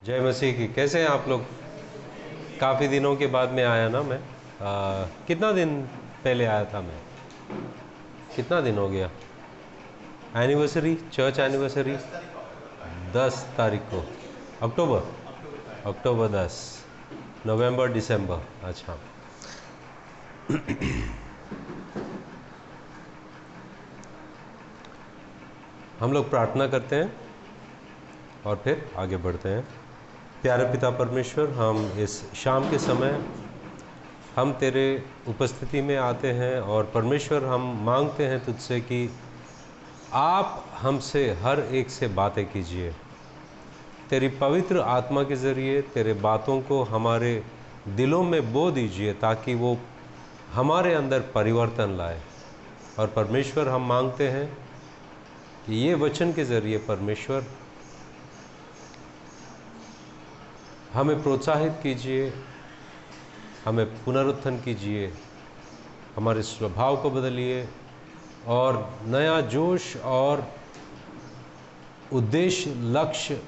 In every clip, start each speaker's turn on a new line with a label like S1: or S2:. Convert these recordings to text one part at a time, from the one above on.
S1: जय मसीह की। कैसे हैं आप लोग? काफ़ी दिनों के बाद में आया ना मैं। कितना दिन पहले आया था मैं? कितना दिन हो गया? एनिवर्सरी, चर्च एनिवर्सरी 10 तारीख को। अक्टूबर, अक्टूबर 10, नवंबर, दिसंबर। अच्छा, हम लोग प्रार्थना करते हैं और फिर आगे बढ़ते हैं। प्यारे पिता परमेश्वर, हम इस शाम के समय हम तेरे उपस्थिति में आते हैं और परमेश्वर हम मांगते हैं तुझसे कि आप हमसे हर एक से बातें कीजिए। तेरी पवित्र आत्मा के ज़रिए तेरे बातों को हमारे दिलों में बो दीजिए ताकि वो हमारे अंदर परिवर्तन लाए। और परमेश्वर हम मांगते हैं कि ये वचन के ज़रिए परमेश्वर हमें प्रोत्साहित कीजिए, हमें पुनरुत्थान कीजिए, हमारे स्वभाव को बदलिए और नया जोश और उद्देश्य, लक्ष्य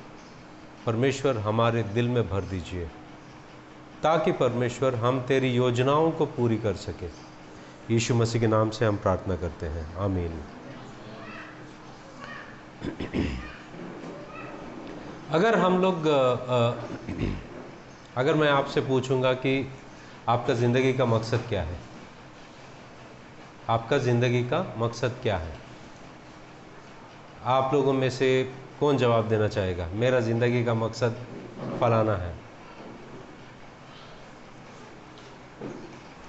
S1: परमेश्वर हमारे दिल में भर दीजिए ताकि परमेश्वर हम तेरी योजनाओं को पूरी कर सके। यीशु मसीह के नाम से हम प्रार्थना करते हैं, आमीन। अगर हम लोग अगर मैं आपसे पूछूंगा कि आपका ज़िंदगी का मकसद क्या है, आपका ज़िंदगी का मकसद क्या है, आप लोगों में से कौन जवाब देना चाहेगा? मेरा ज़िंदगी का मकसद फलाना है।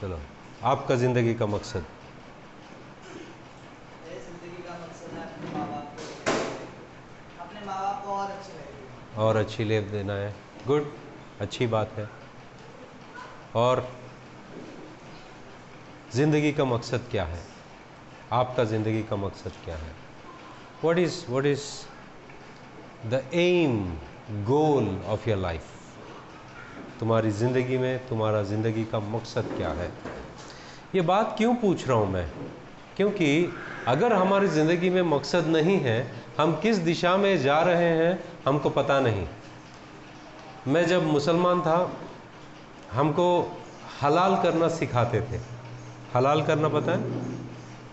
S1: चलो, आपका ज़िंदगी का मकसद?
S2: जिंदगी का मकसद है अपने माँ बाप को और अच्छे लगे
S1: और अच्छी लेप देना है। गुड, अच्छी बात है। और ज़िंदगी का मकसद क्या है? आपका ज़िंदगी का मकसद क्या है? What is the aim, goal of your life? तुम्हारी ज़िंदगी में तुम्हारा ज़िंदगी का मकसद क्या है? ये बात क्यों पूछ रहा हूँ मैं? क्योंकि अगर हमारी ज़िंदगी में मकसद नहीं है, हम किस दिशा में जा रहे हैं हमको पता नहीं। मैं जब मुसलमान था, हमको हलाल करना सिखाते थे। हलाल करना पता है?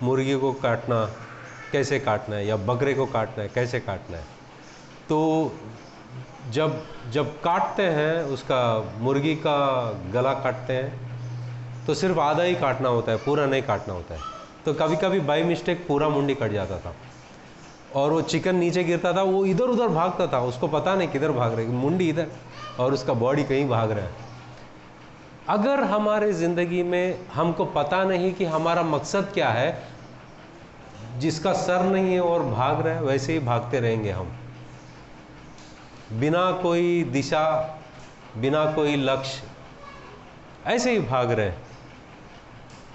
S1: मुर्गी को काटना कैसे काटना है, या बकरे को काटना है कैसे काटना है। तो जब जब काटते हैं, उसका मुर्गी का गला काटते हैं तो सिर्फ आधा ही काटना होता है, पूरा नहीं काटना होता है। तो कभी कभी बाई मिस्टेक पूरा मुंडी कट जाता था और वो चिकन नीचे गिरता था, वो इधर उधर भागता था, उसको पता नहीं किधर भाग रहे, मुंडी इधर और उसका बॉडी कहीं भाग रहा है। अगर हमारे ज़िंदगी में हमको पता नहीं कि हमारा मकसद क्या है, जिसका सर नहीं है और भाग रहा है, वैसे ही भागते रहेंगे हम, बिना कोई दिशा, बिना कोई लक्ष्य, ऐसे ही भाग रहे हैं।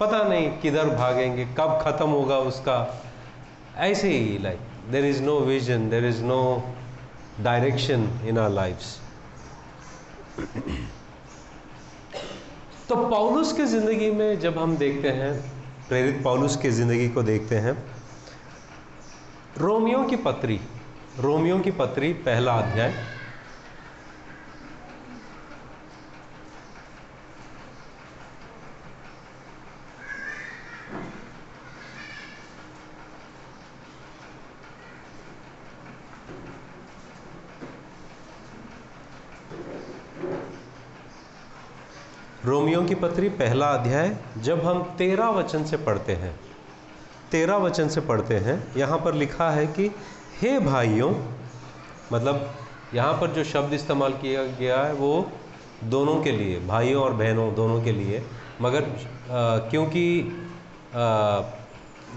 S1: पता नहीं किधर भागेंगे, कब खत्म होगा उसका। ऐसे ही like there is no vision, there is no direction in our lifes. तो पौलुस के ज़िंदगी में जब हम देखते हैं, प्रेरित पौलुस के ज़िंदगी को देखते हैं, रोमियो की पत्री पहला अध्याय, रोमियो की पत्री पहला अध्याय जब हम 13 वचन से पढ़ते हैं, 13 वचन से पढ़ते हैं, यहाँ पर लिखा है कि हे भाइयों, मतलब यहाँ पर जो शब्द इस्तेमाल किया गया है वो दोनों के लिए, भाइयों और बहनों दोनों के लिए, मगर क्योंकि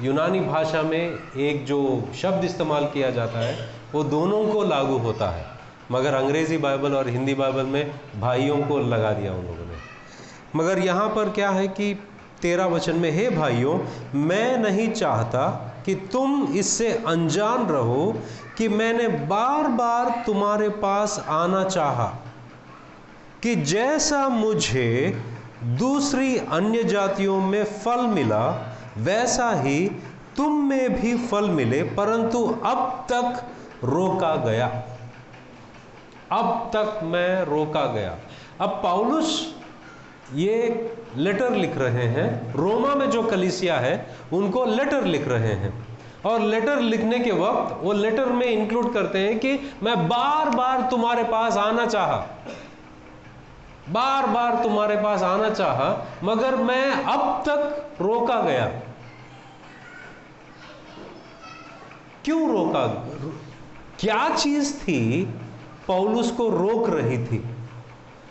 S1: यूनानी भाषा में एक जो शब्द इस्तेमाल किया जाता है वो दोनों को लागू होता है, मगर अंग्रेज़ी बाइबल और हिंदी बाइबल में भाइयों को लगा दिया उन लोगों ने। मगर यहाँ पर क्या है कि 13 वचन में, हे भाइयों, मैं नहीं चाहता कि तुम इससे अनजान रहो कि मैंने बार बार तुम्हारे पास आना चाहा कि जैसा मुझे दूसरी अन्य जातियों में फल मिला वैसा ही तुम में भी फल मिले, परंतु अब तक रोका गया। अब तक मैं रोका गया। अब पौलुस ये लेटर लिख रहे हैं, रोमा में जो कलीसिया है उनको लेटर लिख रहे हैं, और लेटर लिखने के वक्त वो लेटर में इंक्लूड करते हैं कि मैं बार बार तुम्हारे पास आना चाहा, बार बार तुम्हारे पास आना चाहा, मगर मैं अब तक रोका गया। क्यों रोका? क्या चीज थी पौलुस को रोक रही थी?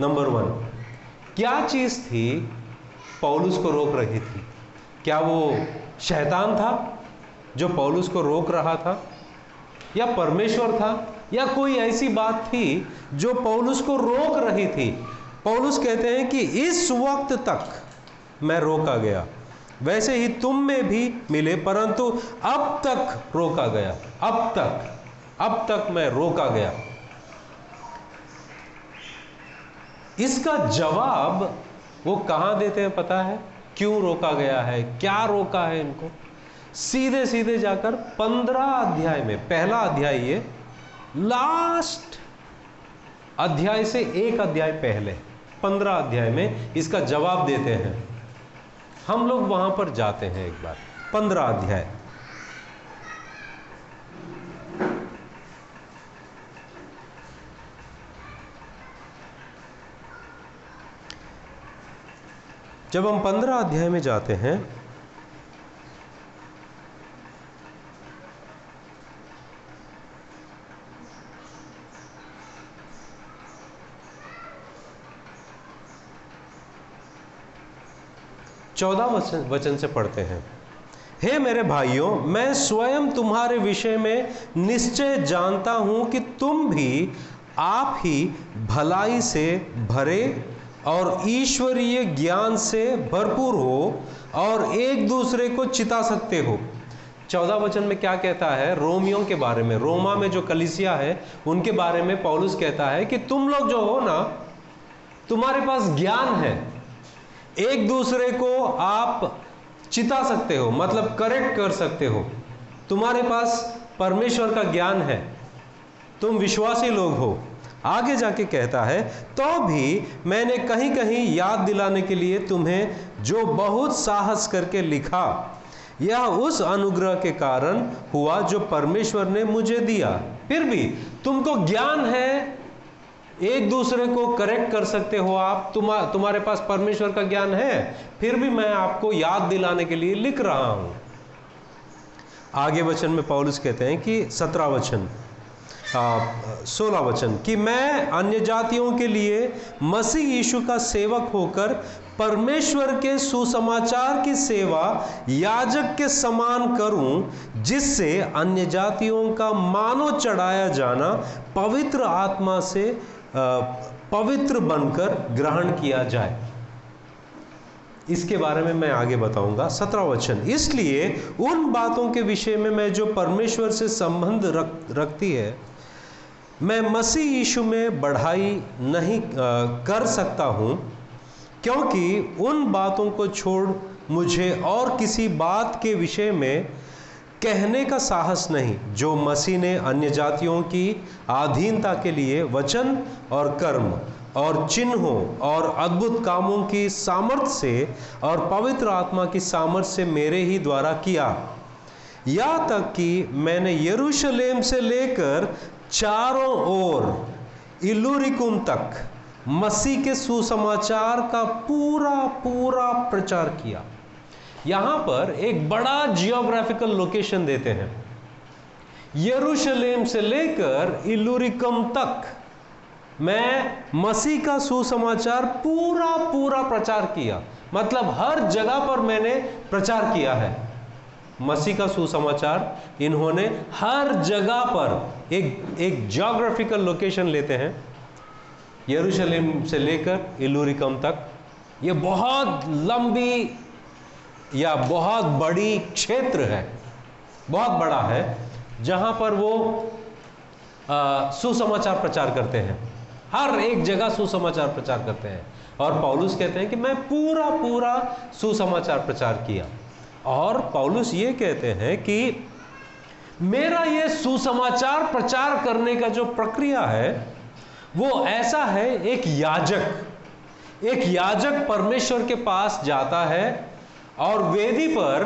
S1: नंबर 1, क्या चीज थी पौलुस को रोक रही थी? क्या वो शैतान था जो पौलुस को रोक रहा था, या परमेश्वर था, या कोई ऐसी बात थी जो पौलुस को रोक रही थी? पौलुस कहते हैं कि इस वक्त तक मैं रोका गया, वैसे ही तुम में भी मिले, परंतु अब तक रोका गया। अब तक मैं रोका गया। इसका जवाब वो कहां देते हैं पता है? क्यों रोका गया है, क्या रोका है इनको? सीधे सीधे जाकर 15 अध्याय में, पहला अध्याय ये, लास्ट अध्याय से एक अध्याय पहले 15 अध्याय में इसका जवाब देते हैं। हम लोग वहां पर जाते हैं एक बार। 15 अध्याय, जब हम 15 अध्याय में जाते हैं, चौदह वचन से पढ़ते हैं। हे मेरे भाइयों, मैं स्वयं तुम्हारे विषय में निश्चय जानता हूं कि तुम भी आप ही भलाई से भरे और ईश्वरीय ज्ञान से भरपूर हो और एक दूसरे को चिता सकते हो। 14 वचन में क्या कहता है? रोमियों के बारे में, रोमा में जो कलीसिया है उनके बारे में पौलुस कहता है कि तुम लोग जो हो ना, तुम्हारे पास ज्ञान है, एक दूसरे को आप चिता सकते हो, मतलब करेक्ट कर सकते हो, तुम्हारे पास परमेश्वर का ज्ञान है, तुम विश्वासी लोग हो। आगे जाके कहता है, तो भी मैंने कहीं कहीं याद दिलाने के लिए तुम्हें जो बहुत साहस करके लिखा, यह उस अनुग्रह के कारण हुआ जो परमेश्वर ने मुझे दिया। फिर भी तुमको ज्ञान है, एक दूसरे को करेक्ट कर सकते हो आप, तुम्हारे पास परमेश्वर का ज्ञान है, फिर भी मैं आपको याद दिलाने के लिए लिख रहा हूं। आगे वचन में पौलुस कहते हैं कि 16 वचन कि मैं अन्य जातियों के लिए मसीह यीशु का सेवक होकर परमेश्वर के सुसमाचार की सेवा याजक के समान करूं, जिससे अन्य जातियों का मानो चढ़ाया जाना पवित्र आत्मा से पवित्र बनकर ग्रहण किया जाए। इसके बारे में मैं आगे बताऊंगा। 17 वचन, इसलिए उन बातों के विषय में मैं जो परमेश्वर से संबंध रखती है, मैं मसीह यीशु में बढ़ाई नहीं कर सकता हूं, क्योंकि उन बातों को छोड़ मुझे और किसी बात के विषय में कहने का साहस नहीं, जो मसीह ने अन्य जातियों की अधीनता के लिए वचन और कर्म और चिन्हों और अद्भुत कामों की सामर्थ्य से और पवित्र आत्मा की सामर्थ्य से मेरे ही द्वारा किया, यहाँ तक कि मैंने यरूशलेम से लेकर चारों ओर इल्लुरिकुम तक मसीह के सुसमाचार का पूरा प्रचार किया। यहां पर एक बड़ा जियोग्राफिकल लोकेशन देते हैं, यरूशलेम से लेकर इल्लुरिकुम तक मैं मसीह का सुसमाचार पूरा प्रचार किया, मतलब हर जगह पर मैंने प्रचार किया है मसीह का सुसमाचार। इन्होंने हर जगह पर एक जियोग्राफिकल लोकेशन लेते हैं, यरूशलेम से लेकर इल्लुरिकुम तक। ये बहुत लंबी या बहुत बड़ी क्षेत्र है, बहुत बड़ा है, जहां पर वो सुसमाचार प्रचार करते हैं, हर एक जगह सुसमाचार प्रचार करते हैं। और पौलुस कहते हैं कि मैं पूरा सुसमाचार प्रचार किया। और पौलुस ये कहते हैं कि मेरा ये सुसमाचार प्रचार करने का जो प्रक्रिया है वो ऐसा है, एक याजक परमेश्वर के पास जाता है और वेदी पर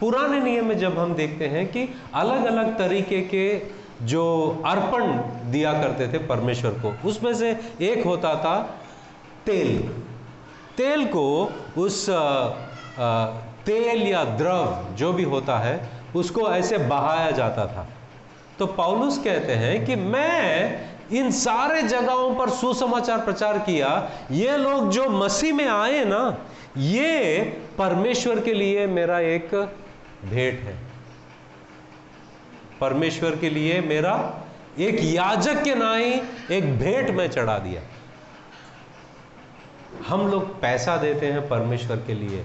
S1: पुराने नियम में जब हम देखते हैं कि अलग अलग तरीके के जो अर्पण दिया करते थे परमेश्वर को, उसमें से एक होता था तेल को उस तेल या द्रव जो भी होता है उसको ऐसे बहाया जाता था। तो पौलुस कहते हैं कि मैं इन सारे जगहों पर सुसमाचार प्रचार किया, ये लोग जो मसीह में आए ना, ये परमेश्वर के लिए मेरा एक भेंट है, परमेश्वर के लिए मेरा एक याजक के नाई एक भेंट में चढ़ा दिया। हम लोग पैसा देते हैं परमेश्वर के लिए,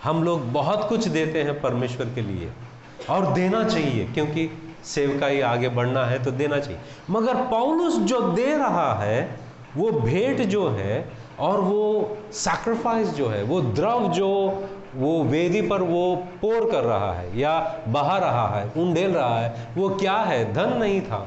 S1: हम लोग बहुत कुछ देते हैं परमेश्वर के लिए, और देना चाहिए, क्योंकि सेवकाई आगे बढ़ना है तो देना चाहिए। मगर पौलुस जो दे रहा है वो भेंट जो है और वो सैक्रिफाइस जो है, वो द्रव जो वो वेदी पर वो पोर कर रहा है या बहा रहा है, उंडेल रहा है, वो क्या है? धन नहीं था,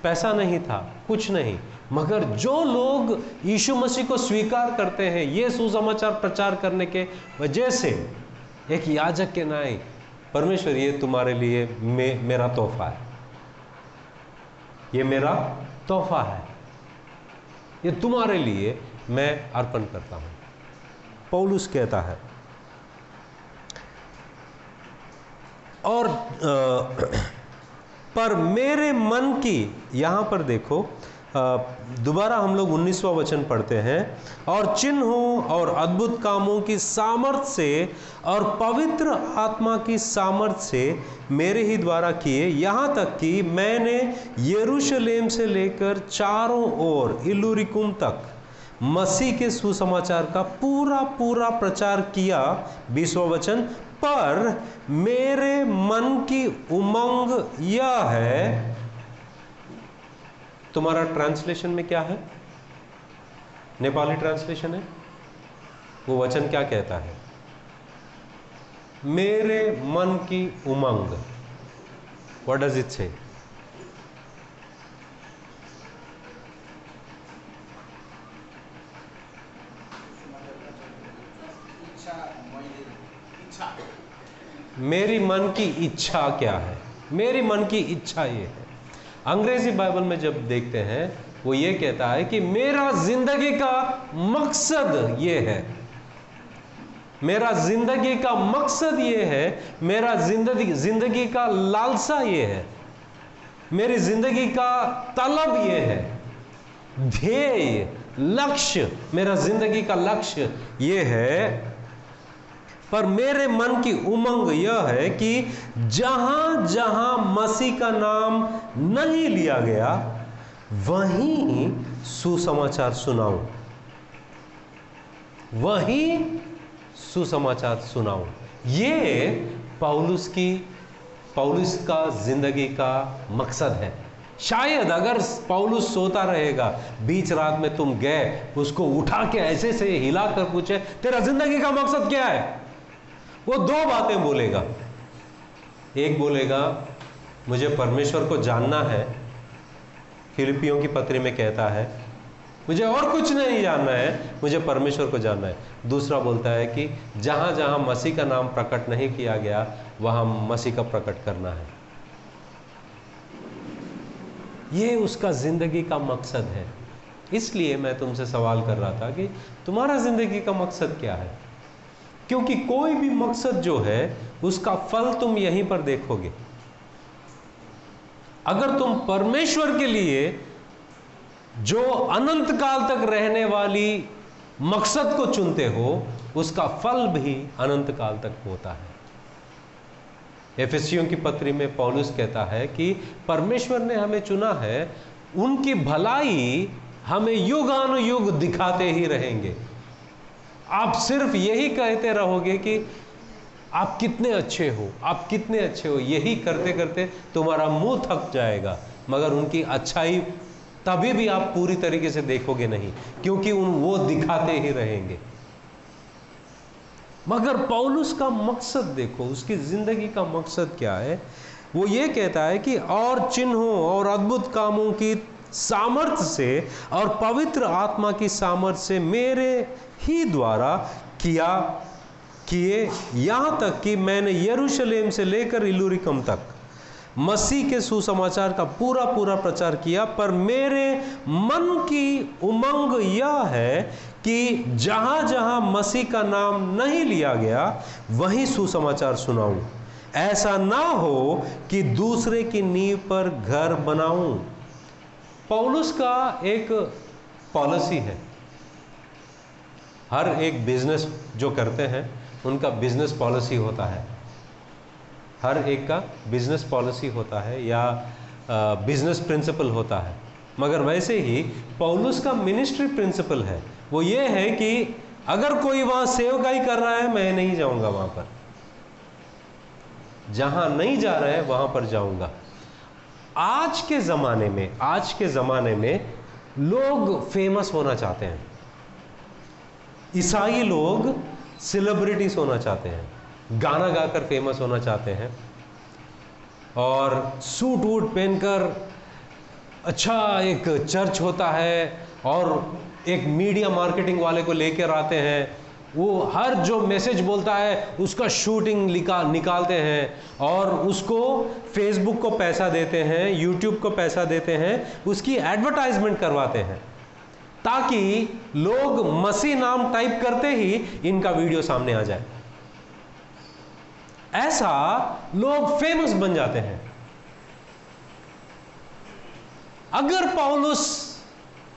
S1: पैसा नहीं था, कुछ नहीं। मगर जो लोग यीशु मसीह को स्वीकार करते हैं, ये सुसमाचार प्रचार करने के वजह से एक याजक के नाई, परमेश्वर ये तुम्हारे लिए मेरा तोहफा है, ये मेरा तोहफा है, ये तुम्हारे लिए मैं अर्पण करता हूं। पौलुस कहता है। और पर मेरे मन की, यहां पर देखो दोबारा हम लोग 19वां वचन पढ़ते हैं, और चिन्हों और अद्भुत कामों की सामर्थ से और पवित्र आत्मा की सामर्थ से मेरे ही द्वारा किए, यहाँ तक कि मैंने यरूशलेम से लेकर चारों ओर इल्लुरिकुम तक मसीह के सुसमाचार का पूरा पूरा प्रचार किया। 20वां वचन, पर मेरे मन की उमंग यह है। तुम्हारा ट्रांसलेशन में क्या है? नेपाली ट्रांसलेशन है, वो वचन क्या कहता है? मेरे मन की उमंग। व्हाट डज इट से? मेरी मन की इच्छा क्या है? मेरी मन की इच्छा ये है। अंग्रेजी बाइबल में जब देखते हैं वो ये कहता है कि मेरा जिंदगी का मकसद ये है, मेरा जिंदगी का मकसद ये है, मेरा जिंदगी का लालसा ये है, मेरी जिंदगी का तलब ये है, ध्येय, लक्ष्य, मेरा जिंदगी का लक्ष्य ये है। पर मेरे मन की उमंग यह है कि जहां जहां मसीह का नाम नहीं लिया गया वहीं सुसमाचार सुनाऊं, वहीं सुसमाचार सुनाऊं। ये पौलुस का जिंदगी का मकसद है। शायद अगर पौलुस सोता रहेगा, बीच रात में तुम गए, उसको उठा के ऐसे से हिला कर पूछे तेरा जिंदगी का मकसद क्या है, वो दो बातें बोलेगा। एक बोलेगा मुझे परमेश्वर को जानना है, फिलिपियों की पत्री में कहता है मुझे और कुछ नहीं जानना है, मुझे परमेश्वर को जानना है। दूसरा बोलता है कि जहां जहां मसीह का नाम प्रकट नहीं किया गया वहां मसीह का प्रकट करना है। ये उसका जिंदगी का मकसद है। इसलिए मैं तुमसे सवाल कर रहा था कि तुम्हारा जिंदगी का मकसद क्या है? क्योंकि कोई भी मकसद जो है उसका फल तुम यहीं पर देखोगे। अगर तुम परमेश्वर के लिए जो अनंत काल तक रहने वाली मकसद को चुनते हो, उसका फल भी अनंत काल तक होता है। एफेसियों की पत्री में पौलुस कहता है कि परमेश्वर ने हमें चुना है, उनकी भलाई हमें युगानुयुग दिखाते ही रहेंगे। आप सिर्फ यही कहते रहोगे कि आप कितने अच्छे हो, आप कितने अच्छे हो, यही करते करते तुम्हारा मुंह थक जाएगा, मगर उनकी अच्छाई तभी भी आप पूरी तरीके से देखोगे नहीं, क्योंकि वो दिखाते ही रहेंगे। मगर पौलुस का मकसद देखो, उसकी जिंदगी का मकसद क्या है? वो ये कहता है कि और चिन्हों और अद्भुत कामों की सामर्थ्य से और पवित्र आत्मा की सामर्थ्य से मेरे ही द्वारा किए, यहां तक कि मैंने यरूशलेम से लेकर इल्लुरिकम तक मसीह के सुसमाचार का पूरा प्रचार किया। पर मेरे मन की उमंग यह है कि जहां जहां मसीह का नाम नहीं लिया गया वहीं सुसमाचार सुनाऊं, ऐसा ना हो कि दूसरे की नींव पर घर बनाऊं। पौलुस का एक पॉलिसी है, हर एक बिजनेस जो करते हैं उनका बिजनेस पॉलिसी होता है, हर एक का बिजनेस पॉलिसी होता है या बिजनेस प्रिंसिपल होता है। मगर वैसे ही पौलुस का मिनिस्ट्री प्रिंसिपल है, वो ये है कि अगर कोई वहां सेवकाई कर रहा है मैं नहीं जाऊंगा वहां पर, जहां नहीं जा रहा है वहां पर जाऊंगा। आज के ज़माने में लोग फेमस होना चाहते हैं। ईसाई लोग सेलिब्रिटीज होना चाहते हैं, गाना गाकर फेमस होना चाहते हैं और सूट वूट पहनकर अच्छा एक चर्च होता है और एक मीडिया मार्केटिंग वाले को लेकर आते हैं, वो हर जो मैसेज बोलता है उसका शूटिंग निकालते हैं और उसको फेसबुक को पैसा देते हैं, यूट्यूब को पैसा देते हैं, उसकी एडवर्टाइजमेंट करवाते हैं ताकि लोग मसीह नाम टाइप करते ही इनका वीडियो सामने आ जाए। ऐसा लोग फेमस बन जाते हैं।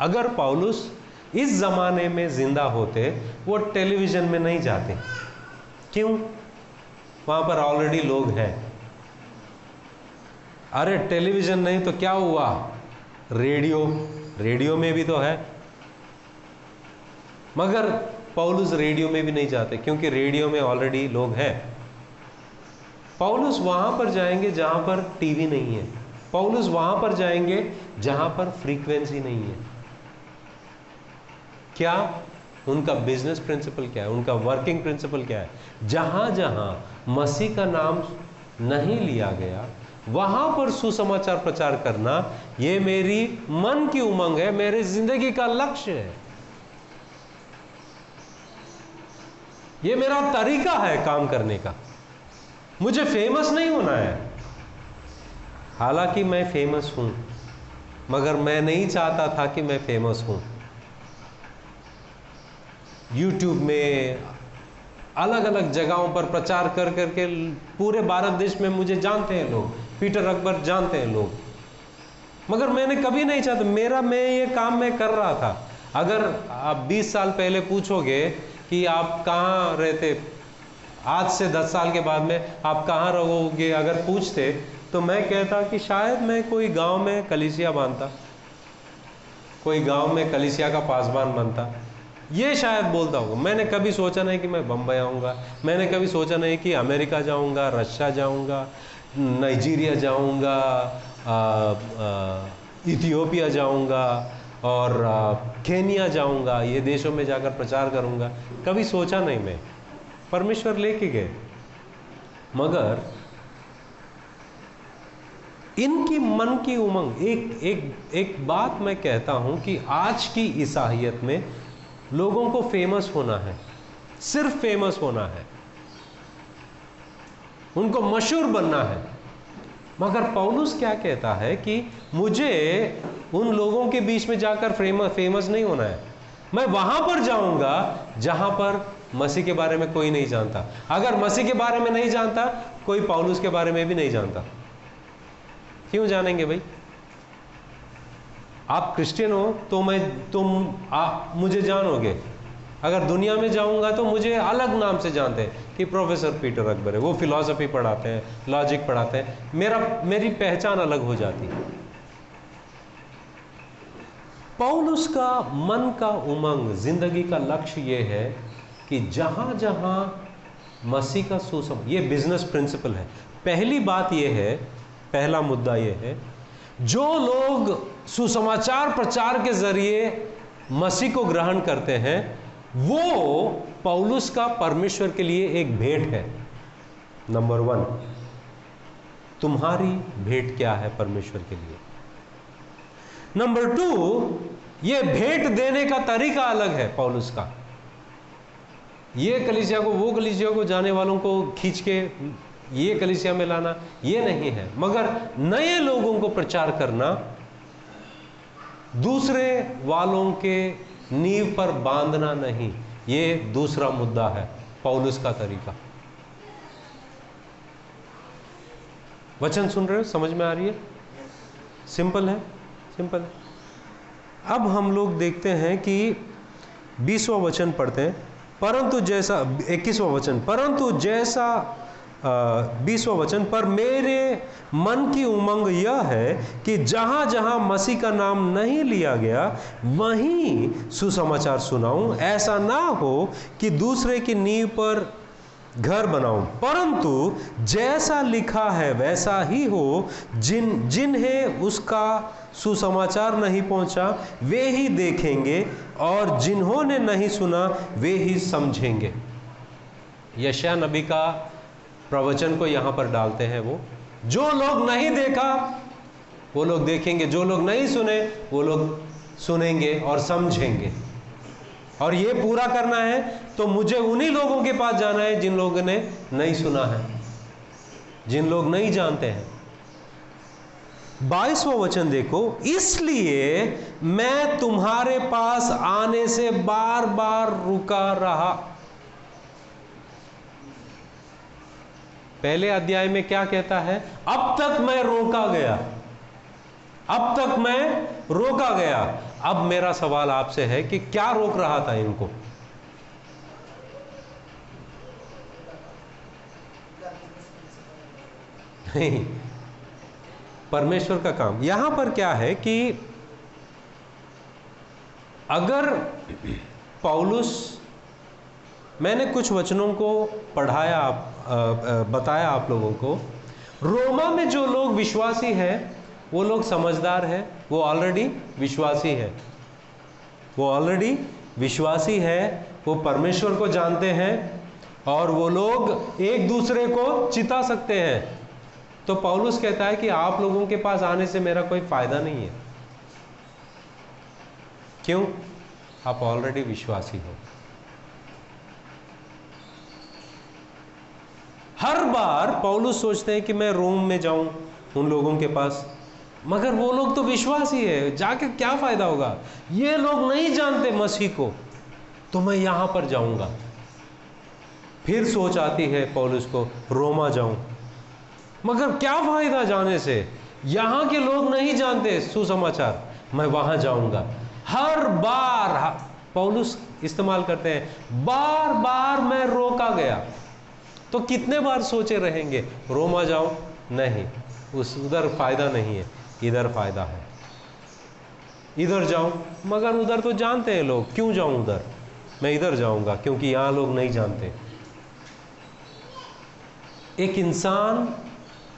S1: अगर पौलुस इस जमाने में जिंदा होते वो टेलीविजन में नहीं जाते। क्यों? वहां पर ऑलरेडी लोग हैं। अरे टेलीविजन नहीं तो क्या हुआ, रेडियो में भी तो है। मगर पौलुस रेडियो में भी नहीं जाते क्योंकि रेडियो में ऑलरेडी लोग हैं। पौलुस वहां पर जाएंगे जहां पर टीवी नहीं है, पौलुस वहां पर जाएंगे जहां पर फ्रीक्वेंसी नहीं है। क्या उनका बिजनेस प्रिंसिपल क्या है, उनका वर्किंग प्रिंसिपल क्या है? जहां जहां मसीह का नाम नहीं लिया गया वहां पर सुसमाचार प्रचार करना, यह मेरी मन की उमंग है, मेरे जिंदगी का लक्ष्य है, यह मेरा तरीका है काम करने का। मुझे फेमस नहीं होना है। हालांकि मैं फेमस हूं, मगर मैं नहीं चाहता था कि मैं फेमस हूं। यूट्यूब में अलग अलग जगहों पर प्रचार कर करके पूरे भारत देश में मुझे जानते हैं लोग, पीटर अकबर जानते हैं लोग, मगर मैंने कभी नहीं चाहता। मैं ये काम मैं कर रहा था। अगर आप 20 साल पहले पूछोगे कि आप कहाँ रहते, आज से 10 साल के बाद में आप कहाँ रहोगे अगर पूछते, तो मैं कहता कि शायद मैं कोई गांव में कलीसिया बांधता, कोई गांव में कलीसिया का पासबान बनता, ये शायद बोलता होगा। मैंने कभी सोचा नहीं कि मैं बम्बई आऊँगा, मैंने कभी सोचा नहीं कि अमेरिका जाऊँगा, रशिया जाऊँगा, नाइजीरिया जाऊँगा, इथियोपिया जाऊँगा और केनिया जाऊँगा, ये देशों में जाकर प्रचार करूँगा। कभी सोचा नहीं मैं, परमेश्वर लेके गए। मगर इनकी मन की उमंग, एक बात मैं कहता हूं कि आज की ईसाईयत में लोगों को फेमस होना है, सिर्फ फेमस होना है, उनको मशहूर बनना है। मगर पौलुस क्या कहता है कि मुझे उन लोगों के बीच में जाकर फेमस नहीं होना है। मैं वहां पर जाऊंगा जहां पर मसीह के बारे में कोई नहीं जानता। अगर मसीह के बारे में नहीं जानता, कोई पौलुस के बारे में भी नहीं जानता। क्यों जानेंगे भाई? आप क्रिश्चियन हो तो मुझे जानोगे। अगर दुनिया में जाऊंगा तो मुझे अलग नाम से जानते हैं कि प्रोफेसर पीटर अकबर है, वो फिलॉसफी पढ़ाते हैं, लॉजिक पढ़ाते हैं, मेरी पहचान अलग हो जाती है। पौलुस का मन का उमंग, जिंदगी का लक्ष्य ये है कि जहां जहां मसीह का ये बिजनेस प्रिंसिपल है। पहली बात ये है, पहला मुद्दा ये है, जो लोग सुसमाचार प्रचार के जरिए मसीह को ग्रहण करते हैं, वो पौलुस का परमेश्वर के लिए एक भेंट है। नंबर 1, तुम्हारी भेंट क्या है परमेश्वर के लिए? नंबर 2, ये भेंट देने का तरीका अलग है पौलुस का। ये कलीसिया को, वो कलीसिया को जाने वालों को खींच के ये कलीसिया में लाना, ये नहीं है, मगर नए लोगों को प्रचार करना, दूसरे वालों के नींव पर बांधना नहीं, ये दूसरा मुद्दा है पौलुस का तरीका। वचन सुन रहे हो? समझ में आ रही है? सिंपल है, सिंपल है। अब हम लोग देखते हैं कि 20वां वचन पढ़ते हैं। परंतु जैसा 21वां वचन, परंतु जैसा 20वां वचन, पर मेरे मन की उमंग यह है कि जहां जहां मसीह का नाम नहीं लिया गया वहीं सुसमाचार सुनाऊं, ऐसा ना हो कि दूसरे की नींव पर घर बनाऊं, परंतु जैसा लिखा है वैसा ही हो। जिन्हें उसका सुसमाचार नहीं पहुंचा वे ही देखेंगे, और जिन्होंने नहीं सुना वे ही समझेंगे। यशायाह नबी का प्रवचन को यहां पर डालते हैं वो, जो लोग नहीं देखा वो लोग देखेंगे, जो लोग नहीं सुने वो लोग सुनेंगे और समझेंगे। और ये पूरा करना है तो मुझे उन्हीं लोगों के पास जाना है जिन लोगों ने नहीं सुना है, जिन लोग नहीं जानते हैं। 22वां वचन देखो, इसलिए मैं तुम्हारे पास आने से बार बार रुका रहा। पहले अध्याय में क्या कहता है? अब तक मैं रोका गया, अब तक मैं रोका गया। अब मेरा सवाल आपसे है कि क्या रोक रहा था इनको? नहीं, परमेश्वर का काम। यहां पर क्या है कि अगर पौलुस, मैंने कुछ वचनों को पढ़ाया, बताया आप लोगों को, रोमा में जो लोग विश्वासी हैं वो लोग समझदार हैं, वो ऑलरेडी विश्वासी है, वो ऑलरेडी विश्वासी है, वो परमेश्वर को जानते हैं और वो लोग एक दूसरे को चिता सकते हैं। तो पौलुस कहता है कि आप लोगों के पास आने से मेरा कोई फायदा नहीं है। क्यों? आप ऑलरेडी विश्वासी हो। हर बार पौलुस सोचते हैं कि मैं रोम में जाऊं उन लोगों के पास, मगर वो लोग तो विश्वासी है, जाके क्या फायदा होगा? ये लोग नहीं जानते मसीह को, तो मैं यहां पर जाऊंगा। फिर सोच आती है पौलुस को, रोमा जाऊं, मगर क्या फायदा जाने से? यहां के लोग नहीं जानते सुसमाचार, मैं वहां जाऊंगा। हर बार पौलुस इस्तेमाल करते हैं, बार बार मैं रोका गया। तो कितने बार सोचे रहेंगे रोमा जाऊं? नहीं, उधर फायदा नहीं है, इधर फायदा है। इधर जाऊं, मगर उधर तो जानते हैं लोग, क्यों जाऊं उधर? मैं इधर जाऊंगा क्योंकि यहां लोग नहीं जानते। एक इंसान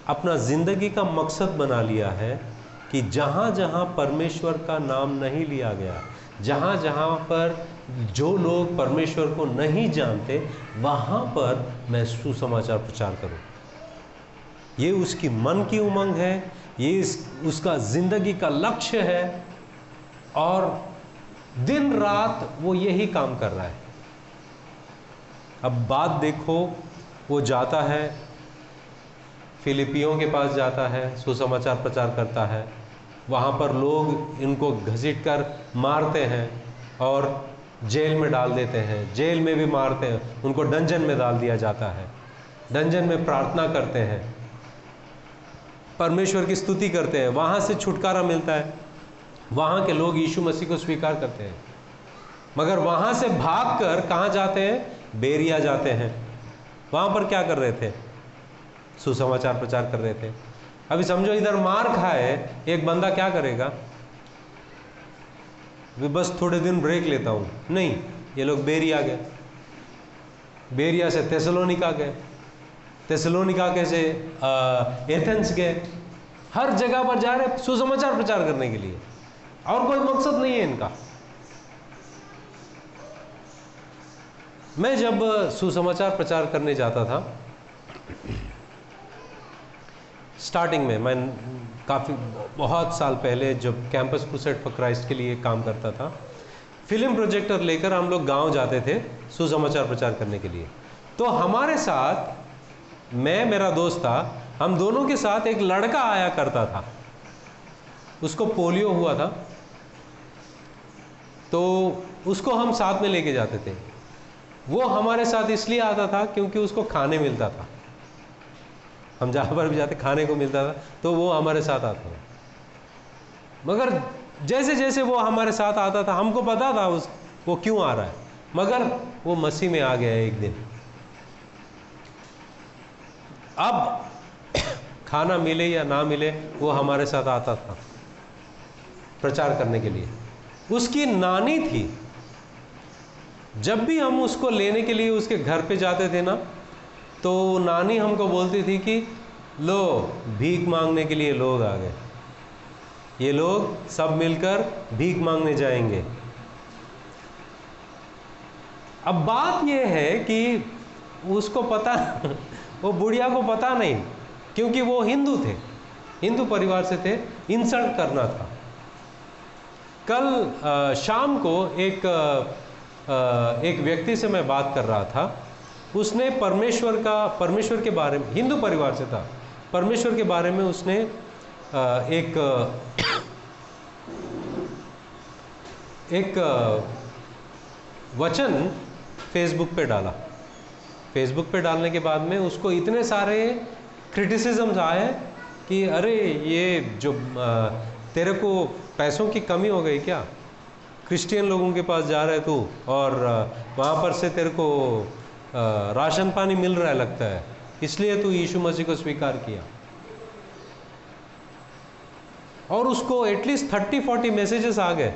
S1: अपना जिंदगी का मकसद बना लिया है कि जहां जहां परमेश्वर का नाम नहीं लिया गया, जहां जहां पर जो लोग परमेश्वर को नहीं जानते, वहां पर मैं सुसमाचार प्रचार करूं। ये उसकी मन की उमंग है, ये उसका जिंदगी का लक्ष्य है, और दिन रात वो यही काम कर रहा है। अब बात देखो, वो जाता है फिलिपियों के पास, जाता है, सुसमाचार प्रचार करता है। वहाँ पर लोग इनको घसीट कर मारते हैं और जेल में डाल देते हैं, जेल में भी मारते हैं, उनको डंजन में डाल दिया जाता है। डंजन में प्रार्थना करते हैं, परमेश्वर की स्तुति करते हैं, वहाँ से छुटकारा मिलता है। वहाँ के लोग यीशु मसीह को स्वीकार करते हैं, मगर वहाँ से भागकर कहाँ जाते हैं? बेरिया जाते हैं। वहाँ पर क्या कर रहे थे? सुसमाचार प्रचार कर रहे थे। अभी समझो इधर मार खाए एक बंदा, क्या करेगा? बस थोड़े दिन ब्रेक लेता हूँ, नहीं, ये लोग बेरिया गए, बेरिया से थेसलोनिका गए, थेसलोनिका के से एथेंस गए। हर जगह पर जा रहे सुसमाचार प्रचार करने के लिए, और कोई मकसद नहीं है इनका। मैं जब सुसमाचार प्रचार करने जाता था स्टार्टिंग में मैं बहुत साल पहले जब कैंपस क्रूसेड फॉर क्राइस्ट के लिए काम करता था, फिल्म प्रोजेक्टर लेकर हम लोग गांव जाते थे सुसमाचार प्रचार करने के लिए। तो हमारे साथ, मैं, मेरा दोस्त था, हम दोनों के साथ एक लड़का आया करता था, उसको पोलियो हुआ था, तो उसको हम साथ में लेके जाते थे। वो हमारे साथ इसलिए आता था क्योंकि उसको खाने मिलता था, हम जहाँ पर भी जाते खाने को मिलता था, तो वो हमारे साथ आता था। मगर जैसे जैसे वो हमारे साथ आता था, हमको पता था वो क्यों आ रहा है, मगर वो मसीह में आ गया एक दिन। अब खाना मिले या ना मिले, वो हमारे साथ आता था प्रचार करने के लिए। उसकी नानी थी, जब भी हम उसको लेने के लिए उसके घर पे जाते थे ना, तो नानी हमको बोलती थी कि लो, भीख मांगने के लिए लोग आ गए, ये लोग सब मिलकर भीख मांगने जाएंगे। अब बात यह है कि उसको पता वो बुढ़िया को पता नहीं, क्योंकि वो हिंदू थे, हिंदू परिवार से थे, इंसल्ट करना था। कल शाम को एक व्यक्ति से मैं बात कर रहा था, उसने परमेश्वर के बारे में, हिंदू परिवार से था, परमेश्वर के बारे में उसने एक वचन फेसबुक पे डाला। फेसबुक पे डालने के बाद में उसको इतने सारे क्रिटिसिज्म्स आए कि अरे ये जो तेरे को पैसों की कमी हो गई क्या, क्रिश्चियन लोगों के पास जा रहे तू और वहाँ पर से तेरे को राशन पानी मिल रहा है लगता है, इसलिए तू यीशु मसीह को स्वीकार किया। और उसको एटलीस्ट 30-40 मैसेजेस आ गए,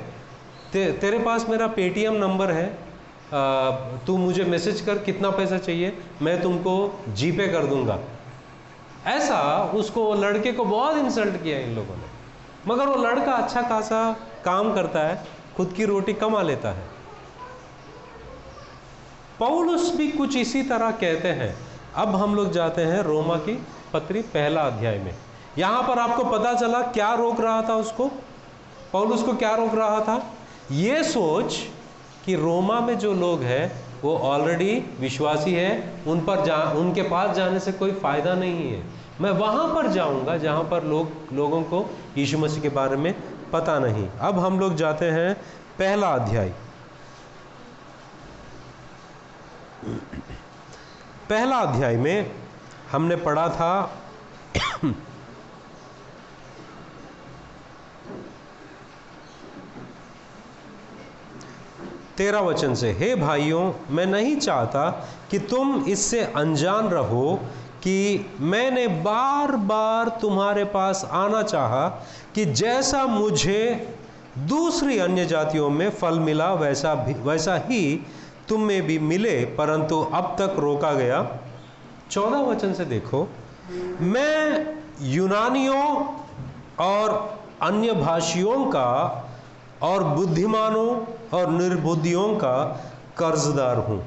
S1: तेरे पास मेरा पेटीएम नंबर है, तू मुझे मैसेज कर, कितना पैसा चाहिए, मैं तुमको जीपे कर दूंगा। ऐसा उसको, लड़के को बहुत इंसल्ट किया इन लोगों ने। मगर वो लड़का अच्छा खासा काम करता है, खुद की रोटी कमा लेता है। पौलुस भी कुछ इसी तरह कहते हैं। अब हम लोग जाते हैं रोमा की पत्री 1 अध्याय में। यहां पर आपको पता चला क्या रोक रहा था उसको, पौलुस को क्या रोक रहा था? ये सोच कि रोमा में जो लोग हैं वो ऑलरेडी विश्वासी है, उनके पास जाने से कोई फायदा नहीं है। मैं वहां पर जाऊंगा जहां पर लोगों को यीशु मसीह के बारे में पता नहीं। अब हम लोग जाते हैं 1 अध्याय। 1 अध्याय में हमने पढ़ा था 13 वचन से, हे भाइयों, मैं नहीं चाहता कि तुम इससे अनजान रहो कि मैंने बार बार तुम्हारे पास आना चाहा कि जैसा मुझे दूसरी अन्य जातियों में फल मिला वैसा ही तुम में भी मिले, परंतु अब तक रोका गया। 14 वचन से देखो, मैं यूनानियों और अन्य भाषियों का और बुद्धिमानों और निर्बुद्धियों का कर्जदार हूं।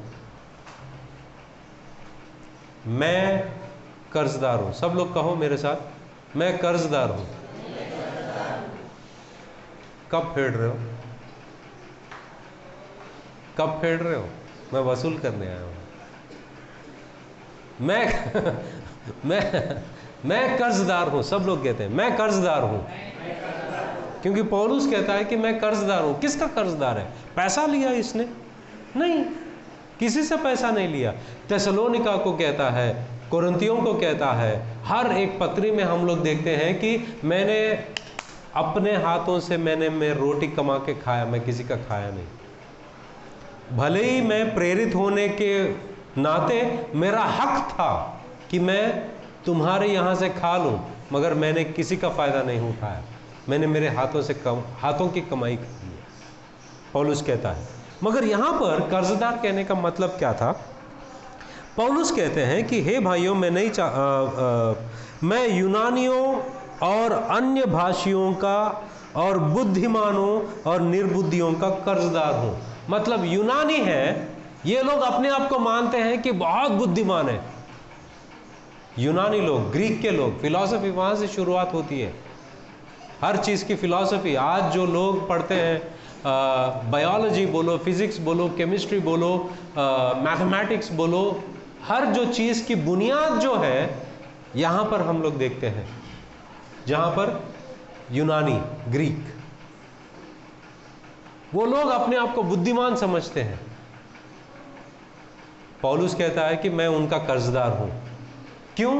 S1: मैं कर्जदार हूं। सब लोग कहो मेरे साथ, मैं कर्जदार हूं। कब फेड रहे हो? कब फेड रहे हो? मैं वसूल करने आया हूं। मैं कर्जदार हूं। सब लोग कहते हैं मैं कर्जदार हूं, क्योंकि पौलुस कहता है कि मैं कर्जदार हूं। किसका कर्जदार है? पैसा लिया इसने? नहीं, किसी से पैसा नहीं लिया। थिस्सलुनीका को कहता है, कोरिन्थियों को कहता है, हर एक पत्री में हम लोग देखते हैं कि मैंने अपने हाथों से मैं रोटी कमा के खाया, मैं किसी का खाया नहीं। भले ही मैं प्रेरित होने के नाते मेरा हक था कि मैं तुम्हारे यहाँ से खा लूँ, मगर मैंने किसी का फायदा नहीं उठाया। मैंने मेरे हाथों की कमाई की है, पौलुस कहता है। मगर यहाँ पर कर्जदार कहने का मतलब क्या था? पौलुस कहते हैं कि हे भाइयों, मैं यूनानियों और अन्य भाषियों का और बुद्धिमानों और निर्बुद्धियों का कर्जदार हूँ। मतलब यूनानी है, ये लोग अपने आप को मानते हैं कि बहुत बुद्धिमान है, यूनानी लोग, ग्रीक के लोग, फिलॉसफी वहाँ से शुरुआत होती है। हर चीज़ की फिलॉसफी। आज जो लोग पढ़ते हैं, बायोलॉजी बोलो, फिजिक्स बोलो, केमिस्ट्री बोलो, मैथमेटिक्स बोलो, हर जो चीज़ की बुनियाद जो है यहाँ पर हम लोग देखते हैं, जहाँ पर यूनानी, ग्रीक, वो लोग अपने आप को बुद्धिमान समझते हैं। पौलुस कहता है कि मैं उनका कर्जदार हूं। क्यों?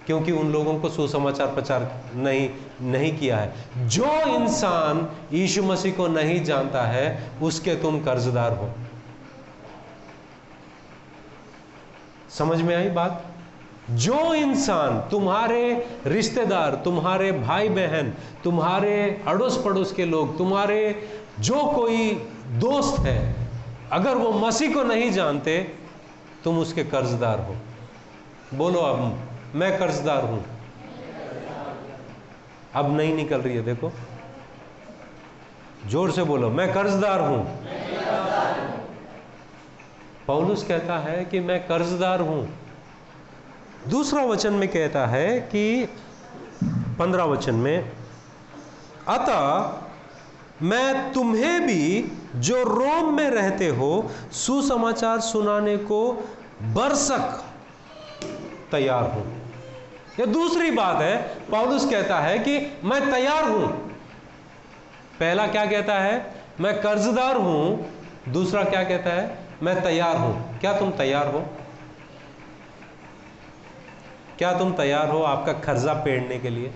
S1: क्योंकि उन लोगों को सुसमाचार प्रचार नहीं किया है। जो इंसान यीशु मसीह को नहीं जानता है उसके तुम कर्जदार हो। समझ में आई बात? जो इंसान, तुम्हारे रिश्तेदार, तुम्हारे भाई बहन, तुम्हारे अड़ोस पड़ोस के लोग, तुम्हारे जो कोई दोस्त है, अगर वो मसीह को नहीं जानते, तुम उसके कर्जदार हो। बोलो अब, मैं कर्जदार हूं। अब नहीं निकल रही है, देखो जोर से बोलो, मैं कर्जदार हूं। पौलुस कहता है कि मैं कर्जदार हूं। दूसरा वचन में कहता है कि 15 वचन में, अतः मैं तुम्हें भी जो रोम में रहते हो सुसमाचार सुनाने को बरसक तैयार हूं। यह दूसरी बात है। पौलुस कहता है कि मैं तैयार हूं। पहला क्या कहता है? मैं कर्जदार हूं। दूसरा क्या कहता है? मैं तैयार हूं। क्या तुम तैयार हो? क्या तुम तैयार हो आपका कर्जा फेडने के लिए?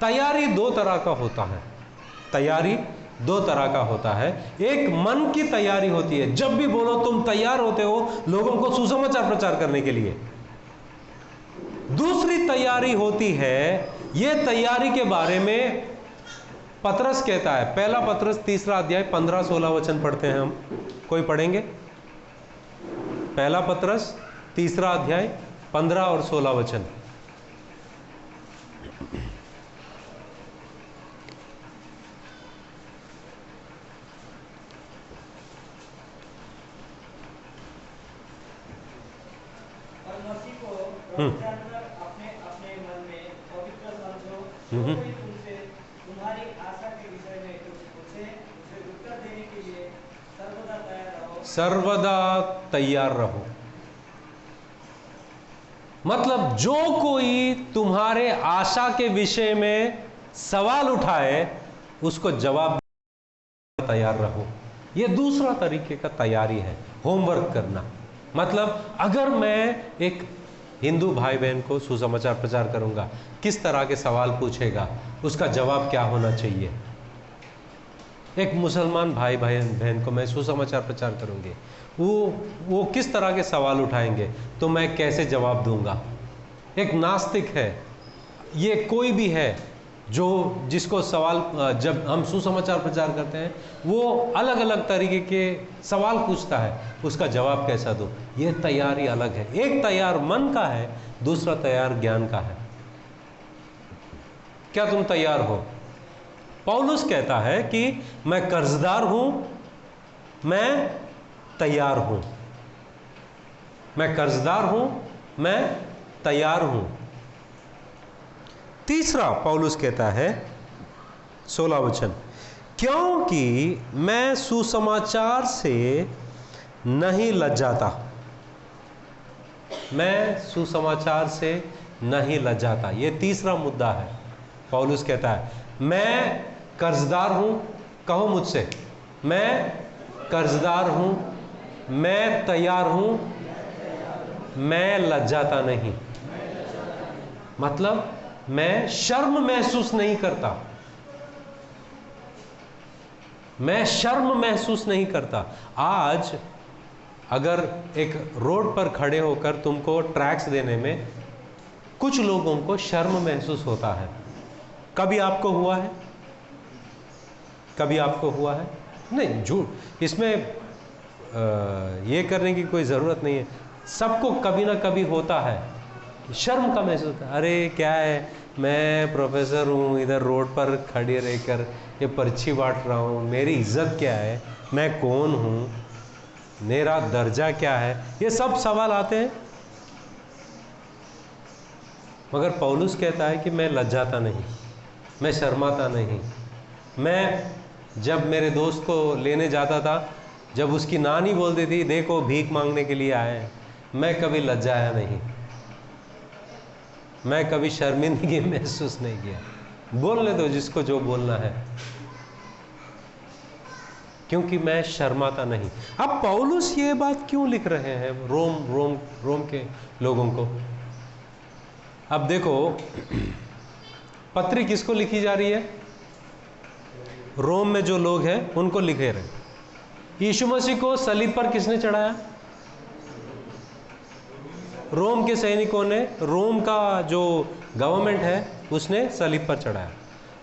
S1: तैयारी दो तरह का होता है। तैयारी दो तरह का होता है। एक मन की तैयारी होती है, जब भी बोलो तुम तैयार होते हो लोगों को सुसमाचार प्रचार करने के लिए। दूसरी तैयारी होती है, यह तैयारी के बारे में पतरस कहता है। पहला पतरस 3 अध्याय 15-16 वचन पढ़ते हैं हम। कोई पढ़ेंगे? पहला पतरस 3 अध्याय 15 और 16 वचन।
S2: और मसीह को प्रभु जानकर अपने अपने मन में पवित्र समझो। जो कोई तुमसे तुम्हारी आशा के विषय में कुछ पूछे, उसे उत्तर देने के लिए सर्वदा तैयार रहो।
S1: सर्वदा तैयार रहो। मतलब जो कोई तुम्हारे आशा के विषय में सवाल उठाए उसको जवाब तैयार रहो। यह दूसरा तरीके का तैयारी है, होमवर्क करना। मतलब अगर मैं एक हिंदू भाई बहन को सुसमाचार प्रचार करूंगा, किस तरह के सवाल पूछेगा, उसका जवाब क्या होना चाहिए। एक मुसलमान भाई बहन को मैं सुसमाचार प्रचार करूंगी, वो किस तरह के सवाल उठाएंगे तो मैं कैसे जवाब दूंगा। एक नास्तिक है, ये कोई भी है जो जिसको सवाल, जब हम सुसमाचार प्रचार करते हैं वो अलग अलग तरीके के सवाल पूछता है, उसका जवाब कैसा दूं। ये तैयारी अलग है। एक तैयार मन का है, दूसरा तैयार ज्ञान का है। क्या तुम तैयार हो? पौलुस कहता है कि मैं कर्जदार हूं, मैं तैयार हूं। मैं कर्जदार हूं, मैं तैयार हूं। तीसरा पौलुस कहता है 16 वचन, क्योंकि मैं सुसमाचार से नहीं लज्जाता। मैं सुसमाचार से नहीं लज्जाता। यह तीसरा मुद्दा है। पौलुस कहता है मैं कर्जदार हूं। कहो मुझसे, मैं कर्जदार हूं, मैं तैयार हूं, मैं लज्जाता नहीं। मतलब मैं शर्म महसूस नहीं करता। मैं शर्म महसूस नहीं करता। आज अगर एक रोड पर खड़े होकर तुमको ट्रैक्स देने में कुछ लोगों को शर्म महसूस होता है। कभी आपको हुआ है? कभी आपको हुआ है? नहीं, झूठ, इसमें ये करने की कोई ज़रूरत नहीं है। सबको कभी ना कभी होता है, शर्म का महसूस होता है। अरे क्या है, मैं प्रोफेसर हूँ, इधर रोड पर खड़े रहकर ये पर्ची बांट रहा हूँ, मेरी इज्जत क्या है, मैं कौन हूँ, मेरा दर्जा क्या है, ये सब सवाल आते हैं। मगर पौलुस कहता है कि मैं लज्जाता नहीं, मैं शर्माता नहीं। मैं जब मेरे दोस्त को लेने जाता था, जब उसकी नानी बोलती थी देखो भीख मांगने के लिए आए हैं, मैं कभी लज्जाया नहीं, मैं कभी शर्मिंदगी महसूस नहीं किया। बोलने दो जिसको जो बोलना है, क्योंकि मैं शर्माता नहीं। अब पौलुस ये बात क्यों लिख रहे हैं रोम के लोगों को? अब देखो, पत्री किसको लिखी जा रही है? रोम में जो लोग हैं उनको लिखे रहे। यीशु मसीह को सलीब पर किसने चढ़ाया? रोम के सैनिकों ने, रोम का जो गवर्नमेंट है उसने सलीब पर चढ़ाया।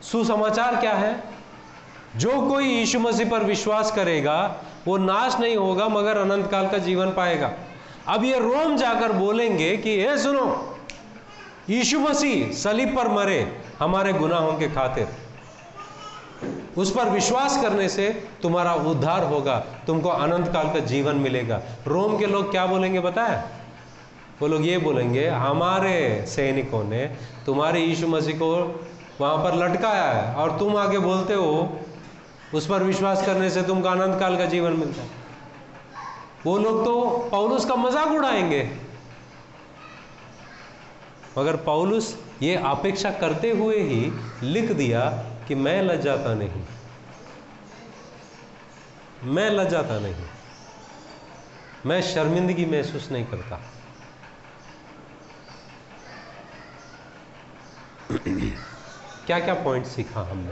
S1: सुसमाचार क्या है? जो कोई यीशु मसीह पर विश्वास करेगा वो नाश नहीं होगा मगर अनंत काल का जीवन पाएगा। अब ये रोम जाकर बोलेंगे कि हे सुनो, यीशु मसीह सलीब पर मरे हमारे गुनाहों के खातिर, उस पर विश्वास करने से तुम्हारा उद्धार होगा, तुमको अनंत काल का जीवन मिलेगा। रोम के लोग क्या बोलेंगे पता है? वो लोग ये बोलेंगे हमारे सैनिकों ने तुम्हारे यीशु मसीह को वहां पर लटकाया है और तुम आगे बोलते हो उस पर विश्वास करने से तुमको अनंत काल का जीवन मिलता है। वो लोग तो पौलुस का मजाक उड़ाएंगे। मगर पौलुस ये अपेक्षा करते हुए ही लिख दिया कि मैं लज्जाता नहीं, मैं लज्जाता नहीं, मैं शर्मिंदगी महसूस नहीं करता। क्या क्या पॉइंट सीखा हमने?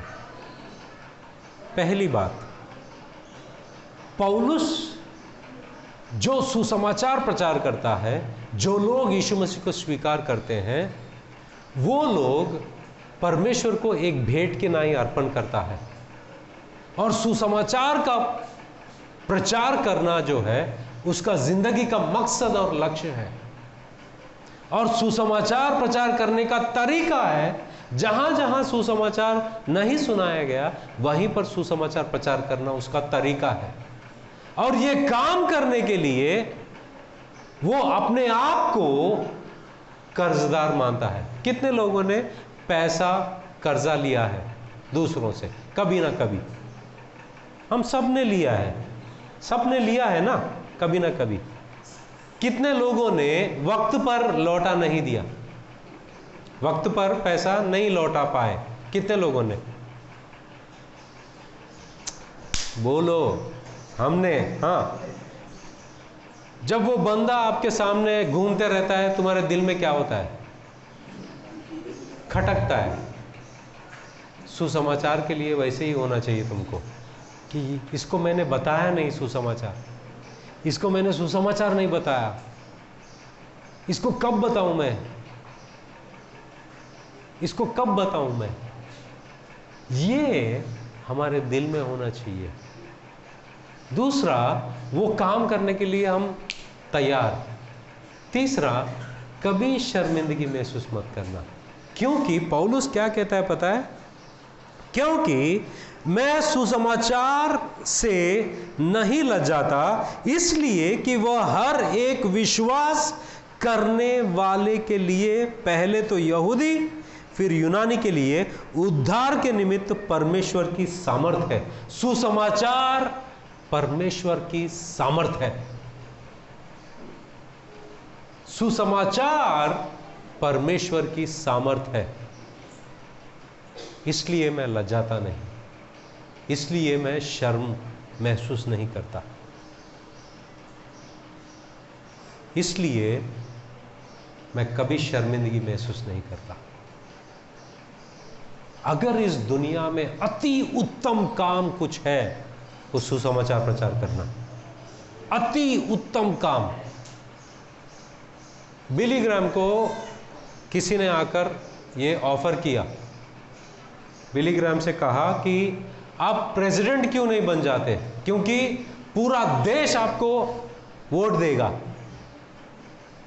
S1: पहली बात, पौलुस जो सुसमाचार प्रचार करता है, जो लोग यीशु मसीह को स्वीकार करते हैं, वो लोग परमेश्वर को एक भेंट के नाई अर्पण करता है। और सुसमाचार का प्रचार करना जो है उसका जिंदगी का मकसद और लक्ष्य है। और सुसमाचार प्रचार करने का तरीका है, जहां जहां सुसमाचार नहीं सुनाया गया वहीं पर सुसमाचार प्रचार करना उसका तरीका है। और ये काम करने के लिए वो अपने आप को कर्जदार मानता है। कितने लोगों ने पैसा कर्जा लिया है दूसरों से? कभी ना कभी हम सब ने लिया है, सबने लिया है ना, कभी ना कभी। कितने लोगों ने वक्त पर लौटा नहीं दिया, वक्त पर पैसा नहीं लौटा पाए? कितने लोगों ने? बोलो। हमने। हाँ, जब वो बंदा आपके सामने घूमते रहता है तुम्हारे दिल में क्या होता है? खटकता है। सुसमाचार के लिए वैसे ही होना चाहिए तुमको कि इसको मैंने बताया नहीं सुसमाचार, इसको मैंने सुसमाचार नहीं बताया, इसको कब बताऊं मैं, इसको कब बताऊं मैं? ये हमारे दिल में होना चाहिए। दूसरा, वो काम करने के लिए हम तैयार। तीसरा, कभी शर्मिंदगी महसूस मत करना। क्योंकि पौलुस क्या कहता है पता है? क्योंकि मैं सुसमाचार से नहीं लज्जाता, इसलिए कि वह हर एक विश्वास करने वाले के लिए, पहले तो यहूदी फिर यूनानी के लिए, उद्धार के निमित्त परमेश्वर की सामर्थ है। सुसमाचार परमेश्वर की सामर्थ है। सुसमाचार परमेश्वर की सामर्थ है। इसलिए मैं लज्जाता नहीं, इसलिए मैं शर्म महसूस नहीं करता, इसलिए मैं कभी शर्मिंदगी महसूस नहीं करता। अगर इस दुनिया में अति उत्तम काम कुछ है वो सुसमाचार प्रचार करना, अति उत्तम काम। बिली ग्राहम को किसी ने आकर ये ऑफर किया, बिली ग्राहम से कहा कि आप प्रेसिडेंट क्यों नहीं बन जाते, क्योंकि पूरा देश आपको वोट देगा,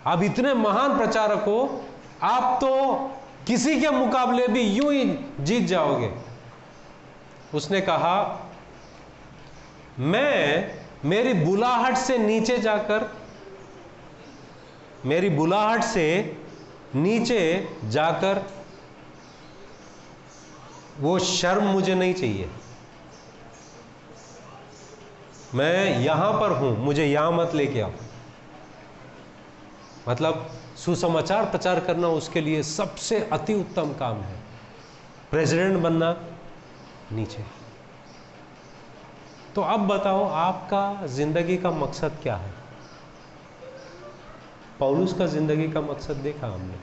S1: आप इतने महान प्रचारक हो, आप तो किसी के मुकाबले भी यूं ही जीत जाओगे। उसने कहा मैं मेरी बुलाहट से नीचे जाकर, मेरी बुलाहट से नीचे जाकर वो शर्म मुझे नहीं चाहिए। मैं यहां पर हूं, मुझे यहां मत लेके आओ। मतलब सुसमाचार प्रचार करना उसके लिए सबसे अति उत्तम काम है। प्रेसिडेंट बनना नीचे। तो अब बताओ आपका जिंदगी का मकसद क्या है? पौलुस का जिंदगी का मकसद देखा हमने,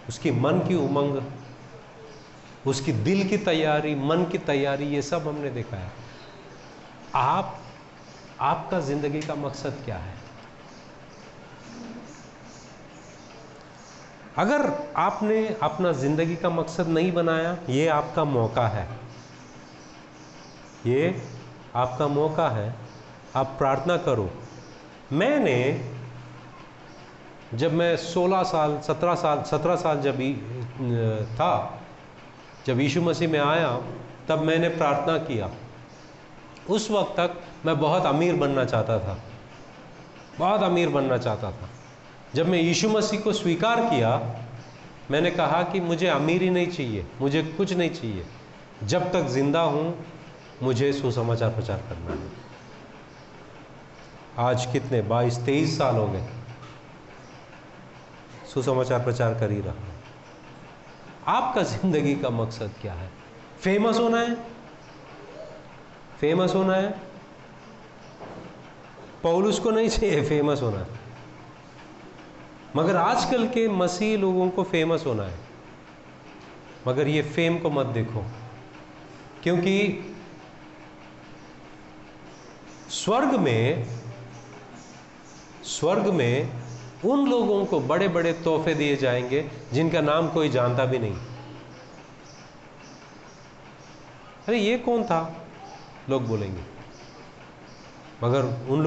S1: उसकी मन की उमंग, उसकी दिल की तैयारी, मन की तैयारी, ये सब हमने देखा है। आपका जिंदगी का मकसद क्या है? अगर आपने अपना जिंदगी का मकसद नहीं बनाया, ये आपका मौका है, ये आपका मौका है। आप प्रार्थना करो। मैंने जब मैं 16 साल 17 साल जब था, जब यीशु मसीह में आया, तब मैंने प्रार्थना किया। उस वक्त तक मैं बहुत अमीर बनना चाहता था, बहुत अमीर बनना चाहता था। जब मैं यीशु मसीह को स्वीकार किया, मैंने कहा कि मुझे अमीरी नहीं चाहिए, मुझे कुछ नहीं चाहिए। जब तक जिंदा हूं मुझे सुसमाचार प्रचार करना है। आज कितने 22-23 साल हो गए, सुसमाचार प्रचार कर ही रहा। आपका जिंदगी का मकसद क्या है? फेमस होना है? फेमस होना है? पौलुस को नहीं चाहिए फेमस होना है, मगर आजकल के मसीह लोगों को फेमस होना है। मगर ये फेम को मत देखो, क्योंकि स्वर्ग में उन लोगों को बड़े बड़े तोहफे दिए जाएंगे जिनका नाम कोई जानता भी नहीं। अरे ये कौन था, लोग बोलेंगे। मगर उन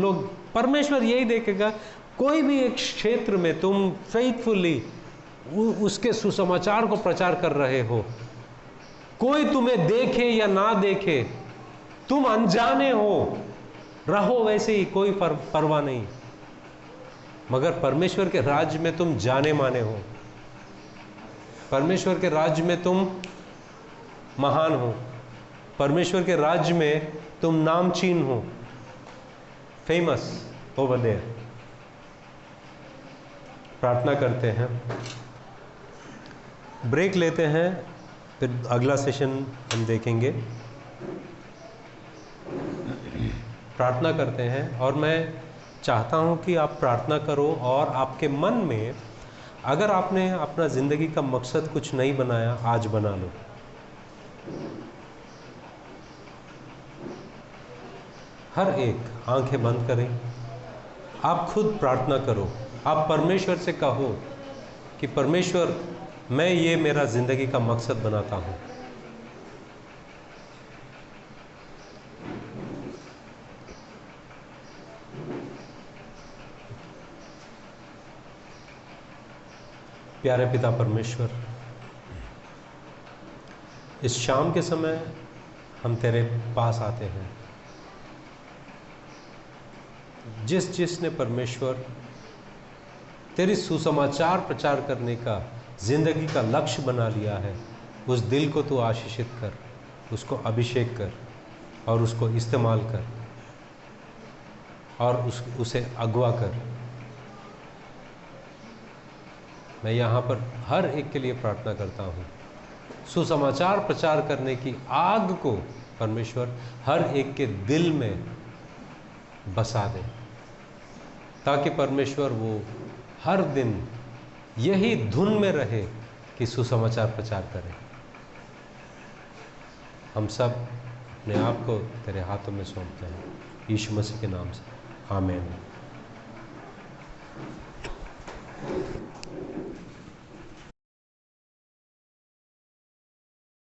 S1: लोग परमेश्वर यही देखेगा, कोई भी एक क्षेत्र में तुम फेथफुली उसके सुसमाचार को प्रचार कर रहे हो, कोई तुम्हें देखे या ना देखे, तुम अनजाने हो, रहो वैसे ही, कोई परवाह नहीं। मगर परमेश्वर के राज्य में तुम जाने माने हो, परमेश्वर के राज्य में तुम महान हो, परमेश्वर के राज्य में तुम नामचीन हो, फेमस ओवर देयर। प्रार्थना करते हैं, ब्रेक लेते हैं, फिर अगला सेशन हम देखेंगे। प्रार्थना करते हैं, और मैं चाहता हूं कि आप प्रार्थना करो, और आपके मन में अगर आपने अपना ज़िंदगी का मकसद कुछ नहीं बनाया, आज बना लो। हर एक आंखें बंद करें, आप खुद प्रार्थना करो, आप परमेश्वर से कहो कि परमेश्वर, मैं ये मेरा ज़िंदगी का मकसद बनाता हूँ। प्यारे पिता परमेश्वर, इस शाम के समय हम तेरे पास आते हैं। जिसने परमेश्वर तेरी सुसमाचार प्रचार करने का जिंदगी का लक्ष्य बना लिया है, उस दिल को तू आशीषित कर, उसको अभिषेक कर, और उसको इस्तेमाल कर, और उसे अगवा कर। मैं यहाँ पर हर एक के लिए प्रार्थना करता हूँ, सुसमाचार प्रचार करने की आग को परमेश्वर हर एक के दिल में बसा दे, ताकि परमेश्वर वो हर दिन यही धुन में रहे कि सुसमाचार प्रचार करें। हम सब अपने आप को तेरे हाथों में सौंपते हैं, यीशु मसीह के नाम से, आमीन।